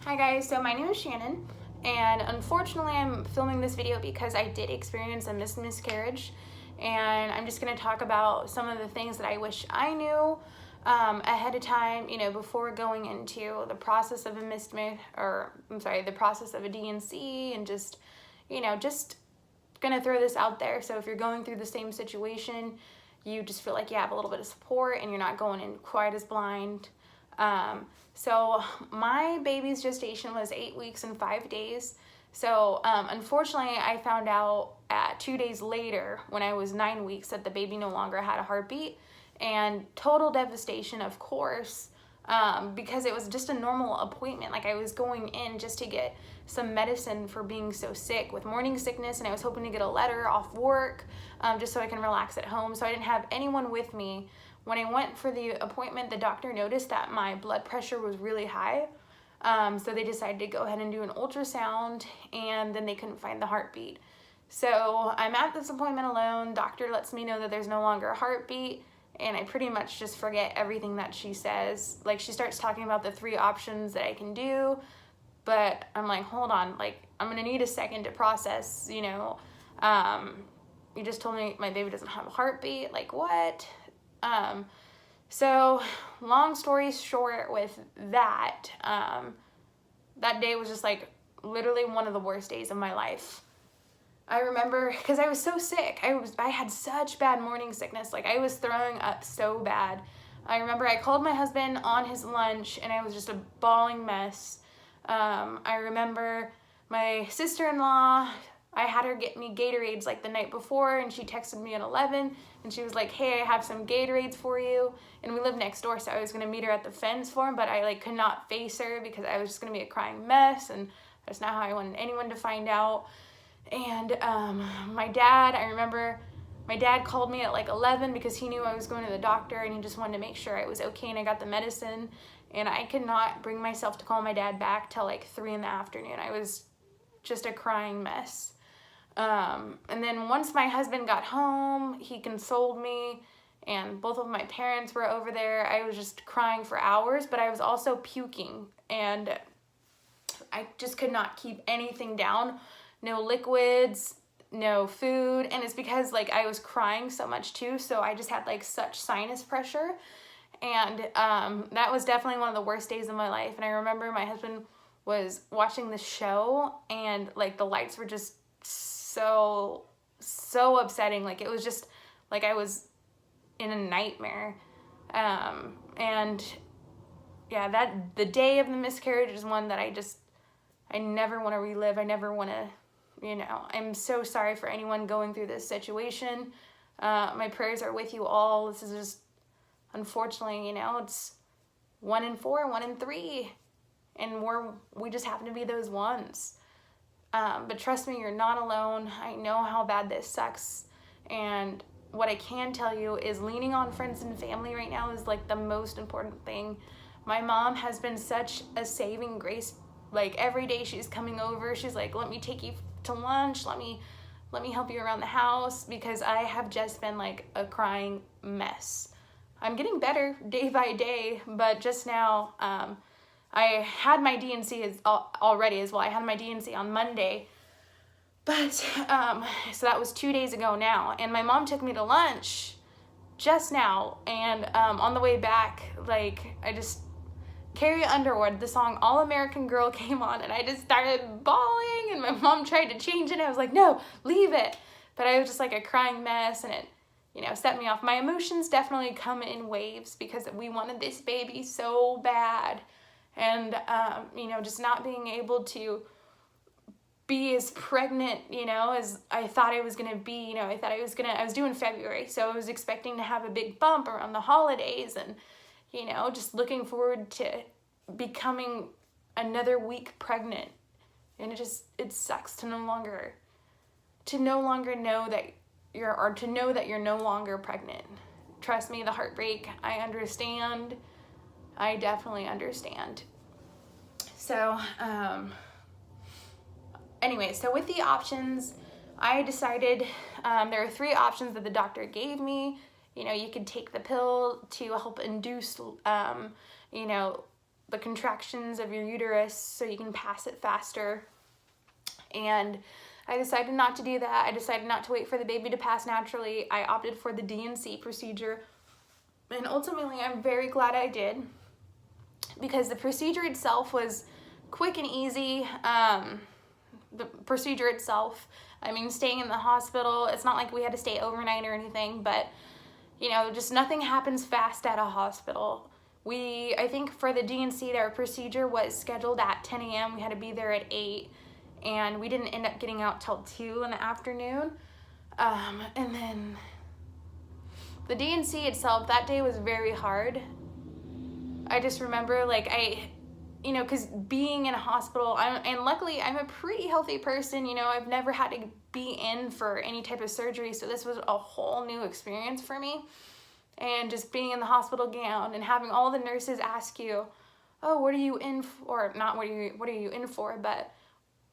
Hi guys, so my name is Shannon, and unfortunately I'm filming this video because I did experience a miscarriage, and I'm just going to talk about some of the things that I wish I knew ahead of time, before going into the process of the process of a D&C, and just gonna throw this out there. So if you're going through the same situation, you just feel like you have a little bit of support and you're not going in quite as blind. So my baby's gestation was 8 weeks and 5 days. So unfortunately, I found out at 2 days later, when I was 9 weeks, that the baby no longer had a heartbeat, and total devastation, of course, because it was just a normal appointment. Like, I was going in just to get some medicine for being so sick with morning sickness, and I was hoping to get a letter off work just so I can relax at home. So I didn't have anyone with me. When I went for the appointment, the doctor noticed that my blood pressure was really high. So they decided to go ahead and do an ultrasound, and then they couldn't find the heartbeat. So I'm at this appointment alone. Doctor lets me know that there's no longer a heartbeat, and I pretty much just forget everything that she says. Like, she starts talking about the 3 options that I can do, but I'm like, hold on, like, I'm gonna need a second to process, you just told me my baby doesn't have a heartbeat, like, what? So long story short with that, that day was just like literally one of the worst days of my life. I remember, because I was so sick, I had such bad morning sickness, like I was throwing up so bad. I remember I called my husband on his lunch, and I was just a bawling mess. I remember my sister-in-law, I had her get me Gatorades like the night before, and she texted me at 11, and she was like, hey, I have some Gatorades for you. And we live next door, so I was gonna meet her at the fence for him, but I could not face her because I was just gonna be a crying mess, and that's not how I wanted anyone to find out. And my dad, I remember my dad called me at like 11 because he knew I was going to the doctor, and he just wanted to make sure I was okay and I got the medicine. And I could not bring myself to call my dad back till like 3 in the afternoon. I was just a crying mess. And then once my husband got home, he consoled me, and both of my parents were over there. I was just crying for hours, but I was also puking, and I just could not keep anything down. No liquids, no food, and it's because like I was crying so much too, so I just had like such sinus pressure, and that was definitely one of the worst days of my life. And I remember my husband was watching the show, and like the lights were just so upsetting. Like, it was just like I was in a nightmare. And yeah, that the day of the miscarriage is one that I never want to relive. I never want to, I'm so sorry for anyone going through this situation. My prayers are with you all. This is just, unfortunately, it's 1 in 4, 1 in 3, and we just happen to be those ones. But trust me, you're not alone. I know how bad this sucks, and what I can tell you is leaning on friends and family right now is like the most important thing. My mom has been such a saving grace. Like, every day she's coming over, she's like, let me take you to lunch, let me help you around the house, because I have just been like a crying mess. I'm getting better day by day, but just now, I had my D&C already as well. I had my D&C on Monday, but so that was 2 days ago now, and my mom took me to lunch just now, and on the way back, like, Carrie Underwood, the song All American Girl came on, and I just started bawling, and my mom tried to change it, and I was like, no, leave it. But I was just like a crying mess, and it set me off. My emotions definitely come in waves because we wanted this baby so bad. And, just not being able to be as pregnant, as I thought I was going to be. I was due in February, so I was expecting to have a big bump around the holidays, and, just looking forward to becoming another week pregnant. And it sucks to no longer know that you're no longer pregnant. Trust me, the heartbreak, I understand. I definitely understand. So, anyway, so with the options, I decided there are 3 options that the doctor gave me. You could take the pill to help induce, the contractions of your uterus so you can pass it faster. And I decided not to do that. I decided not to wait for the baby to pass naturally. I opted for the D&C procedure. And ultimately, I'm very glad I did, because the procedure itself was quick and easy. The procedure itself, I mean, staying in the hospital, it's not like we had to stay overnight or anything, but, you know, just nothing happens fast at a hospital. I think for the D&C, their procedure was scheduled at 10 a.m. We had to be there at 8, and we didn't end up getting out till 2 in the afternoon. And then the D&C itself, that day was very hard. I just remember, like, you know, because being in a hospital, and luckily I'm a pretty healthy person, you know, I've never had to be in for any type of surgery, so this was a whole new experience for me. And just being in the hospital gown and having all the nurses ask you, oh, what are you in for? Not what are you in for, but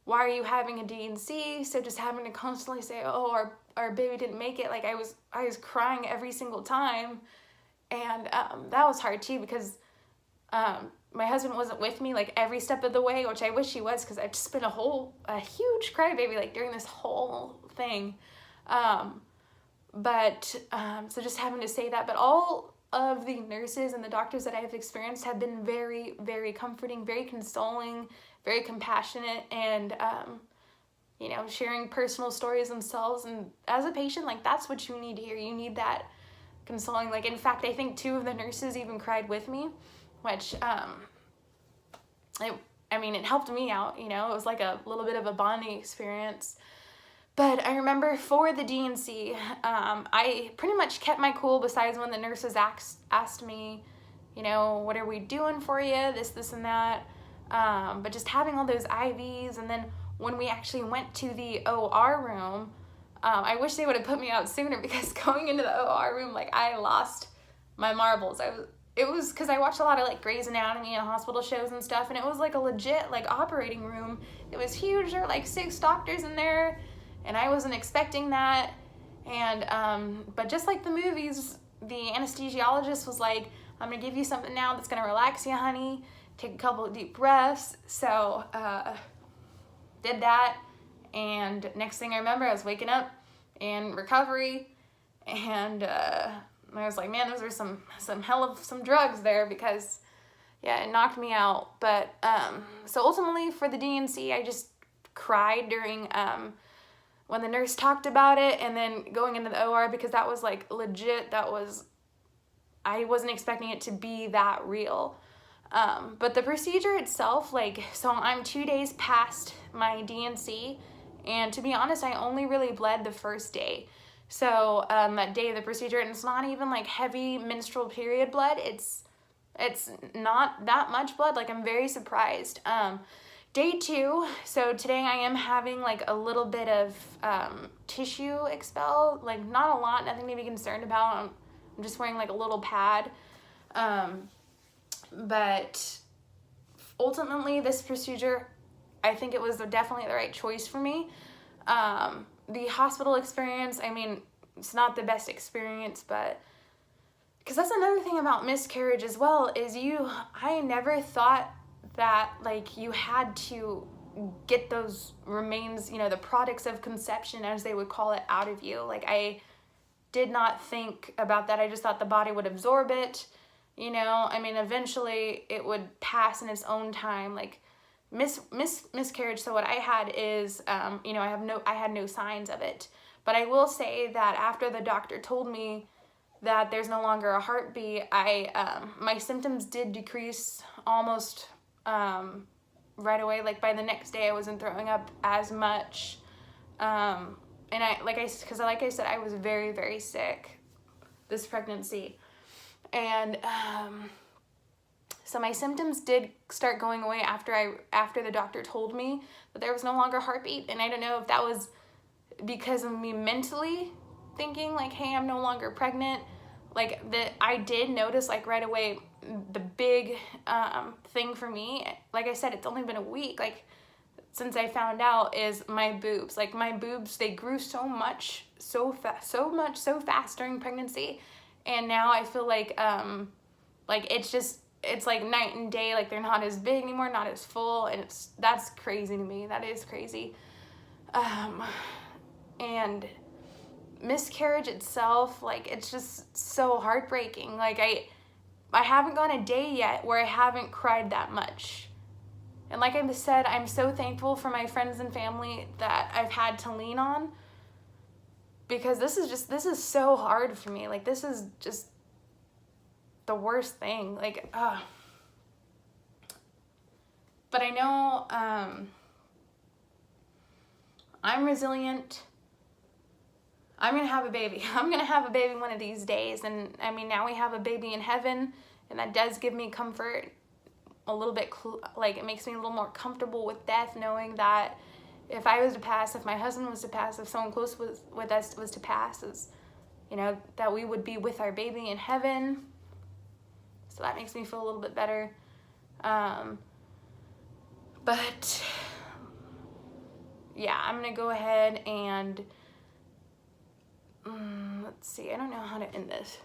why are you having a D&C? So just having to constantly say, oh, our baby didn't make it. Like, I was crying every single time. And that was hard too, because my husband wasn't with me like every step of the way, which I wish he was, because I've just been a huge crybaby like during this whole thing. So just having to say that, but all of the nurses and the doctors that I have experienced have been very, very comforting, very consoling, very compassionate, and, you know, sharing personal stories themselves. And as a patient, like, that's what you need to hear. You need that consoling. Like, in fact, I think 2 of the nurses even cried with me, which, it helped me out, you know. It was like a little bit of a bonding experience. But I remember for the D&C, I pretty much kept my cool, besides when the nurses asked me, you know, what are we doing for you, this, and that. But just having all those IVs, and then when we actually went to the OR room, I wish they would have put me out sooner, because going into the OR room, like, I lost my marbles. It was because I watched a lot of, like, Grey's Anatomy and hospital shows and stuff, and it was like a legit, like, operating room. It was huge. There were like 6 doctors in there, and I wasn't expecting that. And but just like the movies, the anesthesiologist was like, I'm gonna give you something now that's gonna relax you, honey. Take a couple of deep breaths. So did that, and next thing I remember, I was waking up in recovery, and I was like, man, those are some hell of some drugs there, because yeah, it knocked me out. But so ultimately for the D&C, I just cried during when the nurse talked about it, and then going into the OR, because that was like legit. I wasn't expecting it to be that real. But the procedure itself, like, so I'm 2 days past my D&C, and to be honest, I only really bled the first day. So that day of the procedure, and it's not even like heavy menstrual period blood. It's not that much blood. Like, I'm very surprised. Day 2, so today I am having like a little bit of tissue expel, like not a lot, nothing to be concerned about. I'm just wearing like a little pad. But ultimately this procedure, I think it was definitely the right choice for me. The hospital experience, I mean, it's not the best experience, but because that's another thing about miscarriage as well, is I never thought that, like, you had to get those remains, you know, the products of conception, as they would call it, out of you. Like, I did not think about that. I just thought the body would absorb it, you know. I mean, eventually it would pass in its own time. Like, miscarriage, so what I had is, you know, I had no signs of it. But I will say that after the doctor told me that there's no longer a heartbeat, my symptoms did decrease almost right away. Like, by the next day, I wasn't throwing up as much. And like I said, I was very, very sick this pregnancy. And so my symptoms did start going away after the doctor told me that there was no longer a heartbeat. And I don't know if that was because of me mentally thinking like, hey, I'm no longer pregnant. Like, I did notice, like, right away, the big thing for me, like I said, it's only been a week, like, since I found out, is my boobs. Like, my boobs, they grew so fast during pregnancy, and now I feel like it's just it's like night and day. Like they're not as big anymore, not as full, and that's crazy to me. That is crazy. And miscarriage itself, like, it's just so heartbreaking. Like I haven't gone a day yet where I haven't cried that much. And like I said, I'm so thankful for my friends and family that I've had to lean on, because this is so hard for me. Like, this is just the worst thing. Like, but I know I'm resilient. I'm gonna have a baby. I'm gonna have a baby one of these days. And I mean, now we have a baby in heaven, and that does give me comfort a little bit. Like, it makes me a little more comfortable with death, knowing that if I was to pass, if my husband was to pass, if someone close with us was to pass, is, you know, that we would be with our baby in heaven. So that makes me feel a little bit better. But yeah, I'm gonna go ahead and let's see, I don't know how to end this.